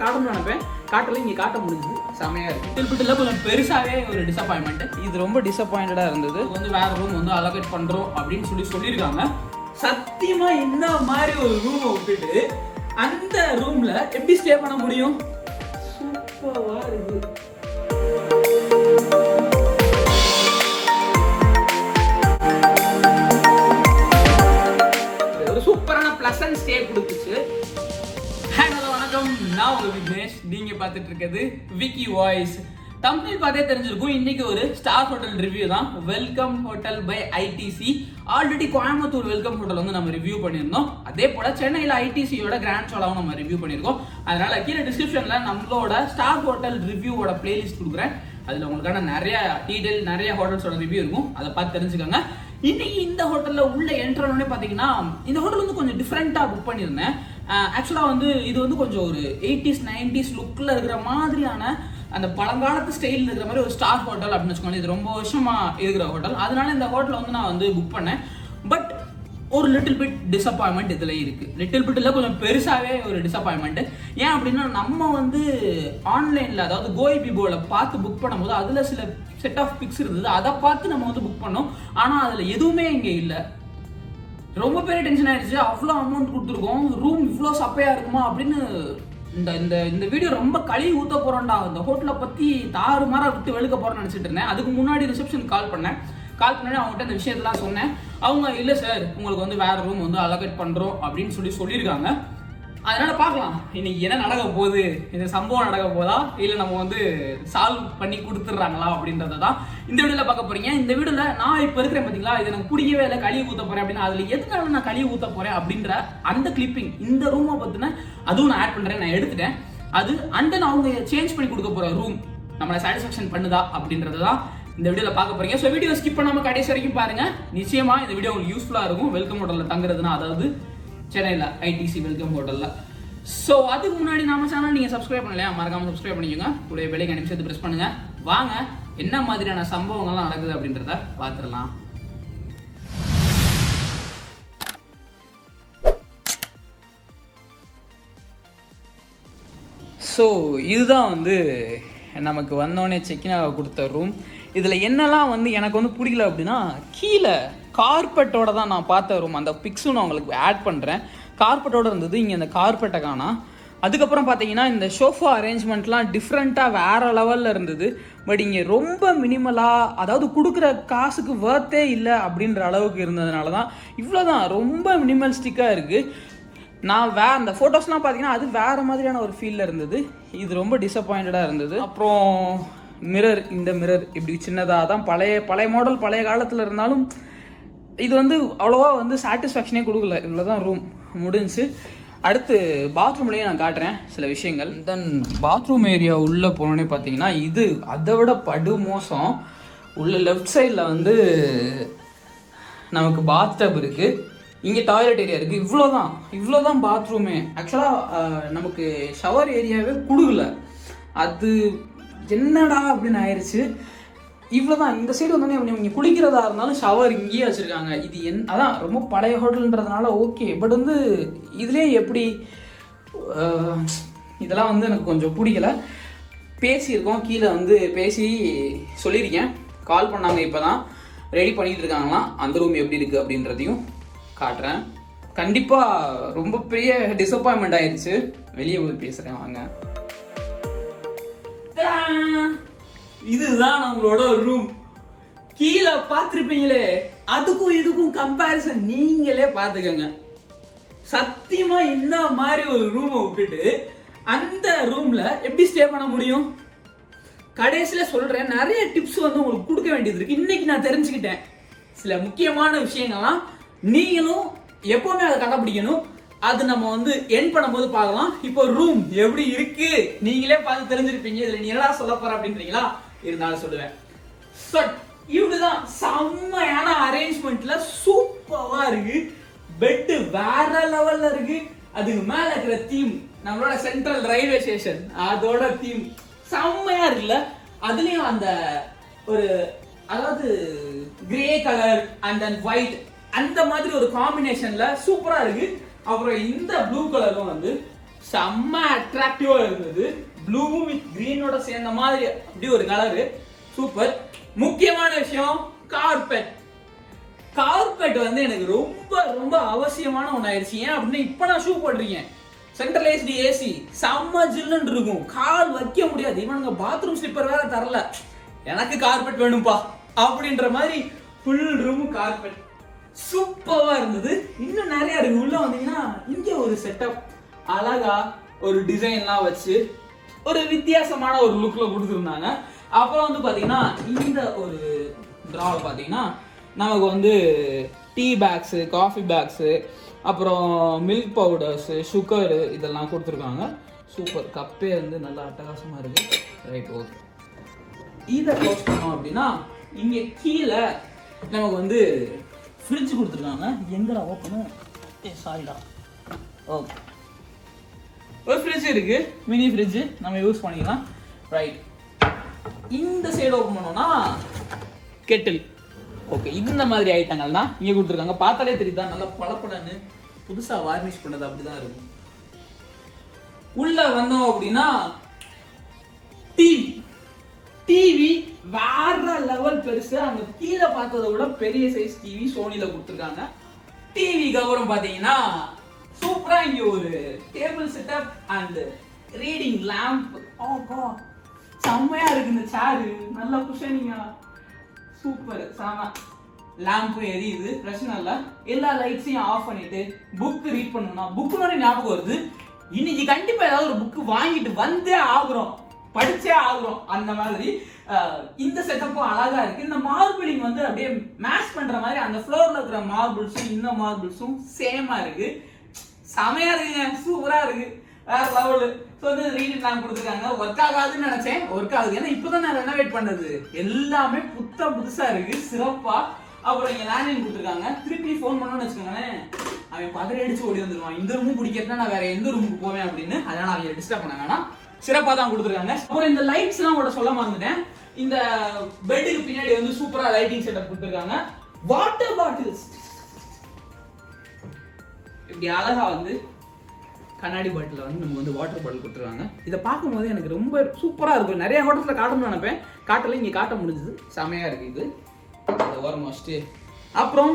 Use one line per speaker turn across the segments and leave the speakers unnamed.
காட்டணும்னு நினைப்பேன், காட்டல. இங்கே காட்ட முடிஞ்சது, செமையாக இருக்குது. திருப்பிட்டில் கொஞ்சம் பெருசாகவே ஒரு டிசப்பாயின்மெண்ட். இது ரொம்ப டிசப்பாயிண்டடாக இருந்தது. வந்து வேற ரூம் வந்து அலோகேட் பண்ணுறோம் அப்படின்னு சொல்லியிருக்காங்க. சத்தியமா இந்த மாதிரி ஒரு ரூமை விட்டுட்டு அந்த ரூம்ல எப்படி ஸ்டே பண்ண முடியும்? சூப்பரா இருக்கு. ஒரு சூப்பரான பிளசன்ட் ஸ்டே கொடுத்துச்சு. ஹலோ வணக்கம், நான் உங்க விக்னேஷ். நீங்க பார்த்துட்டு இருக்கிறது விக்கி வாய்ஸ். தம்ப்நெயில் பார்த்தே தெரிஞ்சிருக்கும். இன்னைக்கு ஒரு ஸ்டார் ஹோட்டல் ரிவ்யூ தான். Welcome hotel by ITC. Already Coimbatore welcome hotel வந்து நம்ம ரிவ்யூ பண்ணியிருந்தோம். அதே போல சென்னையில் ஐடிசியோட கிராண்ட் ஷோலாவும் நம்ம ரிவ்யூ பண்ணியிருக்கோம். அதனால கீழே டிஸ்கிரிப்ஷன்ல நம்மளோட ஸ்டார் ஹோட்டல் ரிவ்யூவோட பிளேலிஸ்ட் கொடுக்குறேன். அதில் உங்களுக்கான நிறைய டீடைல், நிறைய ஹோட்டல்ஸோட ரிவ்யூ இருக்கும். அதை பார்த்து தெரிஞ்சுக்கோங்க. இன்னைக்கு இந்த ஹோட்டலில் உள்ள என்ட்ரோனே பார்த்தீங்கன்னா, இந்த ஹோட்டல் வந்து கொஞ்சம் டிஃப்ரெண்ட்டாக புக் பண்ணியிருந்தேன். ஆக்சுவலாக வந்து இது வந்து கொஞ்சம் ஒரு 80s 90s லுக்கில் இருக்கிற மாதிரியான அந்த பழங்காலத்து ஸ்டைலில் இருக்கிற மாதிரி ஒரு ஸ்டார் ஹோட்டல் அப்படின்னு வச்சுக்கோங்க. இது ரொம்ப வருஷமா இருக்கிற ஹோட்டல். அதனால இந்த ஹோட்டலை வந்து நான் வந்து புக் பண்ணேன். பட் ஒரு லிட்டில் பிட் டிசப்பாயின்மெண்ட் இதில் இருக்குது. லிட்டில் பிட் இல்லை, கொஞ்சம் பெருசாகவே ஒரு டிசப்பாயின்மெண்ட். ஏன் அப்படின்னா, நம்ம வந்து ஆன்லைனில், அதாவது கோய்பிபோவில் பார்த்து புக் பண்ணும்போது அதில் சில செட் ஆஃப் பிக்ஸ் இருந்தது. அதை பார்த்து நம்ம வந்து புக் பண்ணோம். ஆனால் அதில் எதுவுமே இங்கே இல்லை. ரொம்ப பெரிய டென்ஷன் ஆயிடுச்சு. அவ்வளோ அமௌண்ட் கொடுத்துருக்கோம், ரூம் இவ்வளோ சப்பையாக இருக்குமா அப்படின்னு. இந்த வீடியோ ரொம்ப கழுவி ஊற்ற போகிறோம்டா, இந்த ஹோட்டலை பற்றி தாறுமாறாக விட்டு வெளுக்க போகிறேன்னு நினச்சிட்டு இருந்தேன். அதுக்கு முன்னாடி ரிசப்ஷனுக்கு கால் பண்ணி அவங்ககிட்ட இந்த விஷயத்தெல்லாம் சொன்னேன். அவங்க இல்லை சார், உங்களுக்கு வந்து வேற ரூம் வந்து அலோகேட் பண்ணுறோம் அப்படின்னு சொல்லியிருக்காங்க. அதனால பார்க்கலாம் இன்னைக்கு என்ன நடக்க போகுது, இந்த சம்பவம் நடக்க போதா இல்லை நம்ம வந்து சால்வ் பண்ணி கொடுத்துட்றாங்களா அப்படின்றத தான் இந்த வீடியோவில் பார்க்க போறீங்க. இந்த வீடியோவில் நான் இப்போ இருக்கிறேன் பார்த்தீங்களா, இது எனக்கு பிடிக்கவே இல்லை, கழுவி ஊற்ற போகிறேன் அப்படின்னு. அதில் எதுனால நான் கழுவி ஊற்ற போகிறேன் அப்படின்ற அந்த கிளிப்பிங், இந்த ரூமை பற்றின அதுவும் நான் ஆட் பண்ணுறேன், நான் எடுத்துட்டேன். அது அண்ட் தென் அவங்க சேஞ்ச் பண்ணி கொடுக்க போகிற ரூம் நம்மளை சாட்டிஸ்ஃபேக்ஷன் பண்ணுதா அப்படின்றது தான் இந்த வீடியோவில் பார்க்க போறீங்க. ஸோ வீடியோ ஸ்கிப் பண்ணாமல் கடைசி வரைக்கும் பாருங்க. நிச்சயமா இந்த வீடியோ உங்களுக்கு யூஸ்ஃபுல்லாக இருக்கும். வெல்கம் ஹோட்டலில் தங்குறதுனா, அதாவது சென்னையில் ஐடிசி வெல்கம் ஹோட்டலில். ஸோ அதுக்கு முன்னாடி நம்ம சேனல் நீங்கள் சப்ஸ்கிரைப் பண்ணலையா, மறக்காமல் சப்ஸ்கிரைப் பண்ணிக்கோங்க. கூடிய பெல் ஐகானை சேர்த்து ப்ரெஸ் பண்ணுங்க. வாங்க என்ன மாதிரியான சம்பவங்கள்லாம் நடக்குது அப்படின்றத பார்த்துடலாம். ஸோ இதுதான் வந்து நமக்கு வந்தோடனே செக்கினாக கொடுத்த ரூம். இதில் என்னெல்லாம் வந்து எனக்கு வந்து பிடிக்கல அப்படின்னா, கீழே கார்பெட்டோட தான் நான் பார்த்த ரூம். அந்த பிக்ஸும் நான் உங்களுக்கு ஆட் பண்ணுறேன். கார்பெட்டோடு இருந்தது, இங்கே இந்த கார்பெட்டை காணா. அதுக்கப்புறம் பார்த்தீங்கன்னா இந்த ஷோஃபா அரேஞ்ச்மெண்ட்லாம் டிஃப்ரெண்ட்டாக வேறு லெவலில் இருந்தது. பட் இங்கே ரொம்ப மினிமலாக, அதாவது கொடுக்குற காசுக்கு வர்த்தே இல்லை அப்படின்ற அளவுக்கு இருந்ததுனால தான் இவ்வளோதான், ரொம்ப மினிமலிஸ்டிக்காக இருக்குது. நான் அந்த ஃபோட்டோஸ்லாம் பார்த்தீங்கன்னா அது வேறு மாதிரியான ஒரு ஃபீலில் இருந்தது. இது ரொம்ப டிசப்பாயிண்டடாக இருந்தது. அப்புறம் மிரர், இந்த மிரர் இப்படி சின்னதாக தான், பழைய மாடல், பழைய காலத்தில் இருந்தாலும் இது வந்து அவ்வளோவா வந்து சாட்டிஸ்ஃபேக்ஷனே கொடுக்கல. இவ்வளோ தான் ரூம் முடிஞ்சு. அடுத்து பாத்ரூம்லேயே நான் காட்டுறேன் சில விஷயங்கள். தென் பாத்ரூம் ஏரியா உள்ளே போனோன்னே பார்த்தீங்கன்னா இது அதை விட படு மோசம். உள்ள லெஃப்ட் சைடில் வந்து நமக்கு பாத்டப் இருக்குது, இங்கே டாய்லெட் ஏரியா இருக்குது. இவ்வளோதான் பாத்ரூமே. ஆக்சுவலாக நமக்கு ஷவர் ஏரியாவே கொடுக்கல. அது என்னடா அப்படின்னு ஆயிடுச்சு. இவ்வளோதான். இந்த சைடு வந்தோடனே நீங்கள் குளிக்கிறதா இருந்தாலும் ஷவர் இங்கேயே வச்சுருக்காங்க. இது அதான் ரொம்ப பழைய ஹோட்டல்ன்றதுனால ஓகே. பட் வந்து இதுலேயே எப்படி இதெல்லாம் வந்து எனக்கு கொஞ்சம் பிடிக்கல. பேசியிருக்கோம், கீழே வந்து பேசி சொல்லியிருக்கேன். கால் பண்ணாங்க, இப்போ தான் ரெடி பண்ணிகிட்டு இருக்காங்களாம். அந்த ரூம் எப்படி இருக்குது அப்படின்றதையும் காட்டுறேன். கண்டிப்பாக ரொம்ப பெரிய டிசப்பாயின்மெண்ட் ஆயிடுச்சு. வெளியே போய் பேசுகிறேன் வாங்க. இதுதான் நம்மளோட ரூம். கீழே பார்த்துருப்பீங்களே, அதுக்கும் இதுக்கும் கம்பேரிசன் நீங்களே பார்த்துக்கோங்க. சத்தியமா இந்த மாதிரி ஒரு ரூமை விட்டுட்டு அந்த ரூம்ல எப்படி ஸ்டே பண்ண முடியும்? கடைசியில சொல்றேன், நிறைய டிப்ஸ் வந்து உங்களுக்கு கொடுக்க வேண்டியது இருக்கு. இன்னைக்கு நான் தெரிஞ்சுக்கிட்டேன் சில முக்கியமான விஷயங்கள்லாம். நீங்களும் எப்பவுமே அதை கடைபிடிக்கணும். அது நம்ம வந்து எண்ட் பண்ணும்போது பார்க்கலாம். இப்போ ரூம் எப்படி இருக்கு நீங்களே பார்த்து தெரிஞ்சிருப்பீங்க. இதுல நீ என்ன சொல்ல போற அப்படின்றீங்களா? இருந்தாலும் சொல்லுவேன். இப்படிதான் செம்மையான அரேஞ்ச்மெண்ட்ல சூப்பரா இருக்கு. பெட் வேற லெவல்ல இருக்கு. அதுக்கு மேல இருக்கிற தீம், நம்மளோட சென்ட்ரல் ரயில்வே ஸ்டேஷன் அதோட தீம் செம்மையா இருக்குல்ல. அதுலயும் அந்த ஒரு, அதாவது grey colour and then white, அந்த மாதிரி ஒரு காம்பினேஷன்ல சூப்பரா இருக்கு. அப்புறம் இந்த ப்ளூ கலரும் வந்து செம்ம அட்ராக்டிவா இருந்தது. ப்ளூ வித் கிரீனோட சேர்ந்த மாதிரி அப்படி ஒரு கலரு, சூப்பர். முக்கியமான விஷயம் கார்பெட். கார்பெட் வந்து எனக்கு ரொம்ப ரொம்ப அவசியமான ஒன்று ஆயிடுச்சு. ஏன் அப்படின்னு இப்ப நான் ஷூ போட்டிருக்கேன், சென்ட்ரலைஸ்டு ஏசி, செம்ம ஜில்லுன்னு இருக்கும், கால் வைக்க முடியாது. இவனுங்க பாத்ரூம் ஸ்லிப்பர் வேற தரல, எனக்கு கார்பெட் வேணும்பா அப்படின்ற மாதிரி ஃபுல் ரூம் கார்பெட் சூப்பரா இருந்தது. இன்னும் நிறைய இருக்கு. உள்ள வந்தீங்கன்னா இங்க ஒரு செட்டப் அழகா ஒரு டிசைன்லாம் வச்சு ஒரு வித்தியாசமான ஒரு லுக்ல கொடுத்துருந்தாங்க. அப்புறம் வந்து பாத்தீங்கன்னா இந்த ஒரு டிராவில் பாத்தீங்கன்னா நமக்கு வந்து டீ பேக்ஸு, காஃபி பேக்ஸு, அப்புறம் மில்க் பவுடர்ஸு, சுகரு இதெல்லாம் கொடுத்துருக்காங்க. சூப்பர். கப்பே வந்து நல்லா அட்டகாசமாக இருக்குது. Right, okay. இதை க்ளோஸ் பண்ணோம் அப்படின்னா இங்கே கீழே நமக்கு வந்து ஃப்ரிட்ஜ் கொடுத்துருக்காங்க. எங்கடா ஓப்பனும்? சாரிடா. ஓகே, ஒரு ஃப்ரிட்ஜ் இருக்கு, மினி ஃப்ரிட்ஜ், நம்ம யூஸ் பண்ணிக்கலாம். ரைட், இந்த சைடு ஓப்பன் பண்ணோம்னா கெட்டில். ஓகே, இந்த மாதிரி ஐட்டங்கள் தான் இங்கே கொடுத்துருக்காங்க. பார்த்தாலே தெரியுதா, நல்லா பளபளன்னு புதுசாக வார்னிஷ் பண்ணது அப்படிதான் இருக்கும். உள்ள வந்தோம் அப்படின்னா டிவி வேற லெவல் பெருசு. அங்க கீழே பார்த்ததை விட பெரிய சைஸ் டிவி சோனில கொடுத்துருக்காங்க. டிவிக்கு அப்புறம் பாத்தீங்கன்னா சூப்பரா இங்க ஒரு table setup and reading lamp. செம்மையா இருக்கு இந்த சேரு, நல்லா குஷனிங்கா, சூப்பர். செம லேம்ப் எரியுது, பிரச்சனை இல்ல. எல்லா லைட்ஸையும் ஆஃப் பண்ணிட்டு புக் ரீட் பண்ணணும்னா புக்குன்னு ஞாபகம் வருது. இன்னைக்கு கண்டிப்பா ஏதாவது ஒரு புக் வாங்கிட்டு வந்தே ஆகுறோம், படிச்சே ஆகுறோம். அந்த மாதிரி இந்த செட்டப்பும் அழகா இருக்கு. இந்த மார்பிளிங் வந்து அப்படியே மேட்ச் பண்ற மாதிரி அந்த ஃப்ளோர்ல இருக்கிற மார்பிள்ஸும் இந்த மார்பிள்ஸும் சேமா இருக்கு. செமையா இருக்குங்க, சூப்பரா இருக்கு, வேற லெவலு. ஸோ வந்து ரீடிங் லேம்ப் கொடுத்துருக்காங்க. ஒர்க் ஆகாதுன்னு நினைச்சேன், ஒர்க் ஆகுது. ஏன்னா இப்பதான் நான் ரெனோவேட் பண்ணது, எல்லாமே புதுசா இருக்கு, சிறப்பா. அப்புறம் இங்க லேண்ட்லைன் கொடுத்துருக்காங்க. திருப்பி ஃபோன் பண்ணணும்னு வச்சுக்கோங்களேன், அவன் பதறி அடிச்சு ஓடி வந்துருவான். இந்த ரூமும் பிடிக்கிறதுனா நான் வேற எந்த ரூமுக்கு போவேன் அப்படின்னு. அதனால அவங்க டிஸ்டர்ப் பண்ண வேணாம், சிறப்பா தான் கொடுத்துருக்காங்க. அப்புறம் இந்த லைட்ஸ் எல்லாம் கூட சொல்ல மறந்துட்டேன். இந்த பெட்டுக்கு பின்னாடி வந்து சூப்பரா லைட்டிங் செட்டப் கொடுத்துருக்காங்க. வாட்டர் பாட்டில்ஸ் இப்படி அழகா வந்து கண்ணாடி பாட்டில் வந்து நம்ம வந்து வாட்டர் பாட்டில் கொடுத்துருக்காங்க. இதை பார்க்கும்போது எனக்கு ரொம்ப சூப்பரா இருக்கும். நிறைய ஹோட்டல்ல காட்டணும்னு நினைப்பேன், காட்டல, இங்க காட்ட முடிஞ்சது. செமையா இருக்கு இது. ஓரமா வச்சுட்டு அப்புறம்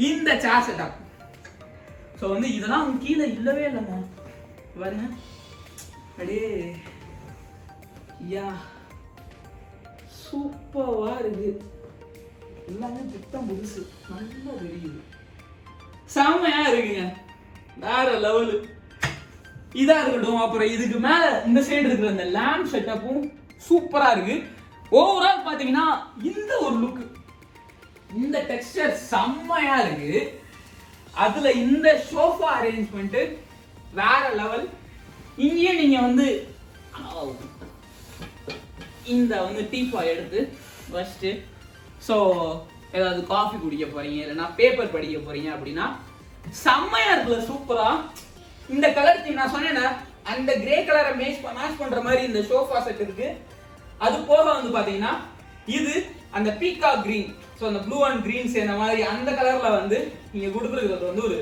இந்த சேர் செட்டப். ஸோ வந்து இதெல்லாம் கீழே இல்லவே இல்லைங்க, பாருங்க. அப்படியே யா சூப்பரா இருக்கு, எல்லாமே புத்தம் புதுசு, நல்லா தெரியுது, செம்மையா இருக்குங்க, வேற லெவலு. இதா இருக்கட்டும். அப்புறம் இதுக்கு மேல இந்த சைடு இருக்கிற இந்த லேம்ப் செட்டப்பும் சூப்பரா இருக்கு. ஓவரால் பாத்தீங்கன்னா இந்த ஒரு லுக், இந்த டெக்ஸ்டர் செம்மையா இருக்கு. அதுல இந்த சோஃபா அரேஞ்ச்மெண்ட் வேற லெவல். இங்கே நீங்க வந்து இந்த வந்து டீபாய் எடுத்து வச்சுட்டு ஸோ ஏதாவது காஃபி குடிக்க போறீங்க, இல்லைன்னா பேப்பர் படிக்க போறீங்க அப்படின்னா செம்மையா இருக்குல்ல, சூப்பரா. இந்த கலர் நான் சொன்னேன்னா அந்த கிரே கலரை மேட்ச் பண்ற மாதிரி இந்த சோஃபா செட் இருக்கு. அது போக வந்து பாத்தீங்கன்னா இது அந்த பீகாக் கிரீன், ஸோ அந்த ப்ளூ அண்ட் கிரீன் சேர்ந்த மாதிரி அந்த கலர்ல வந்து நீங்க கொடுத்துருக்கிறது வந்து ஒரு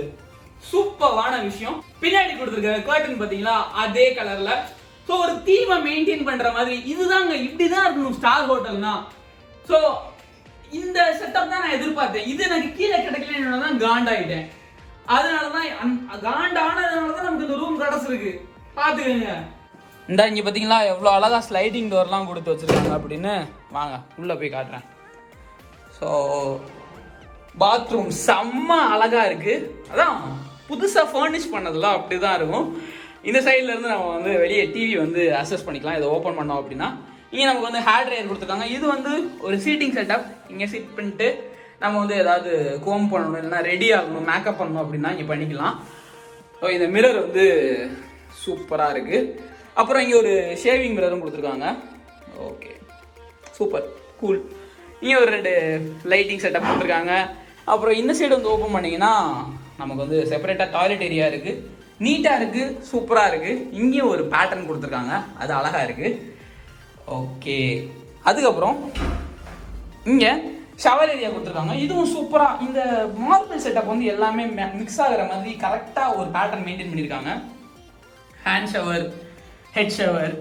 சூப்பரான விஷயம். பின்னாடி கொடுத்துருக்க கர்டன் பாத்தீங்களா அதே கலர்ல. ஸோ ஒரு தீமை மெயின்டைன் பண்ற மாதிரி இதுதாங்க, இப்படிதான் இருக்கணும் ஸ்டார் ஹோட்டல்னா. ஸோ இந்த செட்டப் தான் நான் எதிர்பார்த்தேன். இது எனக்கு கீழே கிடைக்கலன்னு காண்டாயிட்டேன். அதனாலதான் காண்டானதுனாலதான் நமக்கு இந்த ரூம் கிடைச்சிருக்கு. பாத்துக்கங்க. இந்த இங்க பாத்தீங்களா எவ்வளவு அழகா ஸ்லைடிங் டோர்லாம் கொடுத்து வச்சிருக்காங்க அப்படின்னு. வாங்க உள்ள போய் காட்டுறேன். ஸோ பாத்ரூம் செம்ம அழகா இருக்கு. அதான் புதுசா ஃபர்னிஷ் பண்ணதுல அப்படிதான் இருக்கும். இந்த சைட்ல இருந்து நம்ம வந்து வெளியே டிவி வந்து அக்சஸ் பண்ணிக்கலாம். இதை ஓப்பன் பண்ணோம் அப்படின்னா இங்கே நமக்கு வந்து ஹேர் ட்ரையர் கொடுத்துருக்காங்க. இது வந்து ஒரு சீட்டிங் செட்டப். இங்கே சிட் பண்ணிட்டு நம்ம வந்து ஏதாவது கோம் பண்ணணும், இல்லைன்னா ரெடி ஆகணும், மேக்கப் பண்ணணும் அப்படின்னா இங்கே பண்ணிக்கலாம். ஸோ இந்த மிரர் வந்து சூப்பராக இருக்கு. அப்புறம் இங்கே ஒரு ஷேவிங் மிரரும் கொடுத்துருக்காங்க. Okay, super cool. இங்கே ஒரு 2 லைட்டிங் செட்டப் கொடுத்துருக்காங்க. அப்புறம் இந்த சைடு வந்து ஓப்பன் பண்ணிங்கன்னா நமக்கு வந்து செப்பரேட்டாக டாய்லெட் ஏரியா இருக்குது, நீட்டாக இருக்குது, சூப்பராக இருக்குது. இங்கேயும் ஒரு பேட்டர்ன் கொடுத்துருக்காங்க, அது அழகாக இருக்குது. ஓகே, அதுக்கப்புறம் இங்கே ஷவர் ஏரியா கொடுத்துருக்காங்க. இதுவும் சூப்பராக இந்த மார்பிள் செட்டப் வந்து எல்லாமே மிக்ஸ் ஆகிற மாதிரி கரெக்டாக ஒரு பேட்டர்ன் மெயின்டைன் பண்ணியிருக்காங்க. ஹேண்ட் ஷவர், ஹெட் ஷவர்,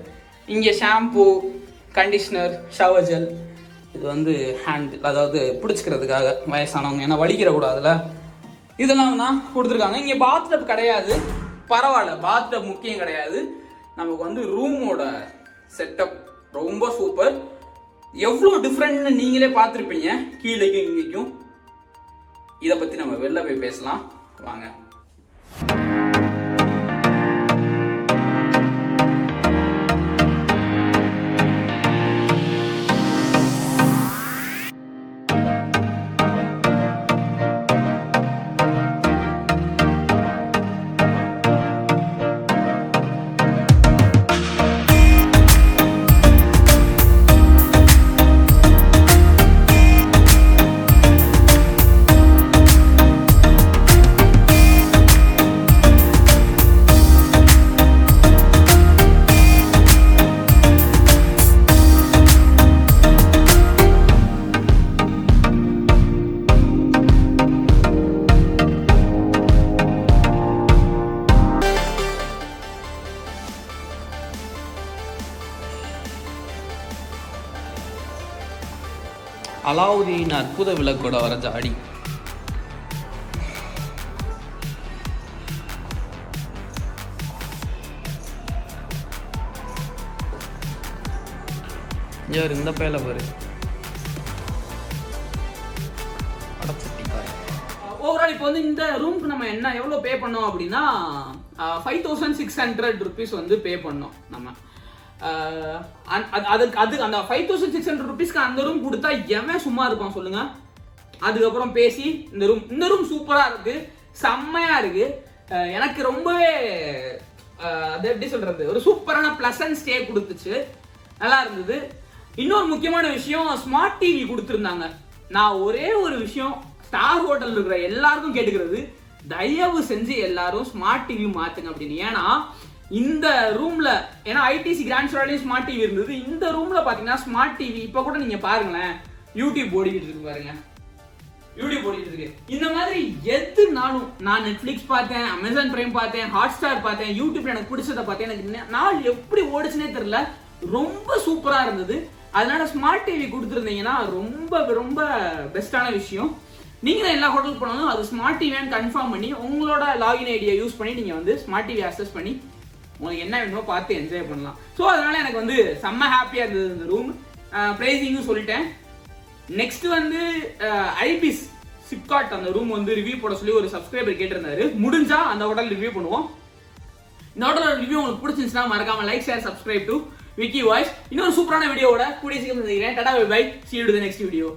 இங்கே ஷாம்பூ, கண்டிஷ்னர், ஷவர் ஜெல், இது வந்து ஹேண்ட் அதாவது பிடிச்சிக்கிறதுக்காக வயசானவங்க ஏன்னா வலிக்கிற கூடாதுல, இதெல்லாம் தான் கொடுத்துருக்காங்க. இங்கே பாத்டப் கிடையாது, பரவாயில்ல, பாத்டப் முக்கியம் கிடையாது. நமக்கு வந்து ரூமோட செட்டப் ரொம்ப சூப்பர். எவ்வளோ டிஃப்ரெண்ட்னு நீங்களே பார்த்துருப்பீங்க கீழேக்கும் இங்கேக்கும். இதை பற்றி நம்ம வெளில போய் பேசலாம் வாங்க. அலாவுதீன் அற்புத விளக்கோட வர ஜாடி. யார் இந்த பேல பாரு. ஓவரால் இப்போ வந்து இந்த ரூம்க்கு நம்ம என்ன எவ்வளோ பே பண்ணோம் அப்படின்னா 5600 rupees வந்து பே பண்ணோம் நம்ம. அதுக்கு அந்த 5600 rupeesக்கு அந்த ரூம் கொடுத்தா எவன் சும்மா இருப்பான் சொல்லுங்க. அதுக்கப்புறம் பேசி இந்த ரூம் சூப்பரா இருக்கு, செம்மையா இருக்கு. எனக்கு ரொம்பவே அது எப்படி சொல்றது, ஒரு சூப்பரான பிளசன்ட் ஸ்டே கொடுத்துச்சு, நல்லா இருந்தது. இன்னொரு முக்கியமான விஷயம், ஸ்மார்ட் டிவி கொடுத்துருந்தாங்க. நான் ஒரே ஒரு விஷயம் ஸ்டார் ஹோட்டல் இருக்கிற எல்லாருக்கும் கேட்டுக்கிறது, தயவு செஞ்சு எல்லாரும் ஸ்மார்ட் டிவி மாத்துங்க அப்படின்னு. ஏன்னா இந்த ரூம்ல, ஏன்னா ஐடிசி கிராண்ட் ஸ்டோர்லயும் ஸ்மார்ட் டிவி இருந்தது, இந்த ரூம்ல பாத்தீங்கன்னா ஸ்மார்ட் டிவி இப்ப கூட நீங்க பாருங்களேன், யூடியூப் ஓடிக்கிட்டு இருக்கு பாருங்க, யூடியூப் ஓடிக்கிட்டு இருக்கு. இந்த மாதிரி எதுனாலும் நான் நெட்ஃபிளிக்ஸ் பார்த்தேன், அமேசான் பிரைம் பார்த்தேன், ஹாட் ஸ்டார் பார்த்தேன், யூடியூப்ல எனக்கு பிடிச்சதை பார்த்தேன், எனக்கு நாள் எப்படி ஓடிச்சுனே தெரியல, ரொம்ப சூப்பரா இருந்தது. அதனால ஸ்மார்ட் டிவி கொடுத்துருந்தீங்கன்னா ரொம்ப ரொம்ப பெஸ்டான விஷயம். நீங்க எல்லா ஹோட்டலுக்கு போனாலும் அது ஸ்மார்ட் டிவின்னு கன்ஃபார்ம் பண்ணி உங்களோட லாகின் ஐடியா யூஸ் பண்ணி நீங்க வந்து ஸ்மார்ட் டிவி அக்சஸ் பண்ணி உங்களுக்கு என்ன வேணுமோ பார்த்து என்ஜாய் பண்ணலாம். ஸோ அதனால எனக்கு வந்து செம்ம ஹாப்பியாக இருந்தது இந்த ரூம். ப்ரைஸிங்கும் சொல்லிட்டேன். நெக்ஸ்ட் வந்து ஐபிஸ் சிப்காட் அந்த ரூம் வந்து ரிவ்யூ போட சொல்லி ஒரு சப்ஸ்கிரைபர் கேட்டிருந்தாரு. முடிஞ்சா அந்த ஹோட்டல் ரிவ்யூ பண்ணுவோம். இந்த ஹோட்டலோட ரிவ்யூ உங்களுக்கு பிடிச்சிருந்துச்சுன்னா மறக்காம like, share, subscribe to Vicky voice. இன்னொரு சூப்பரான வீடியோவோட கூடிய சீக்கிரம் சந்திக்கிறேன். Tata bye bye, see you to the next video.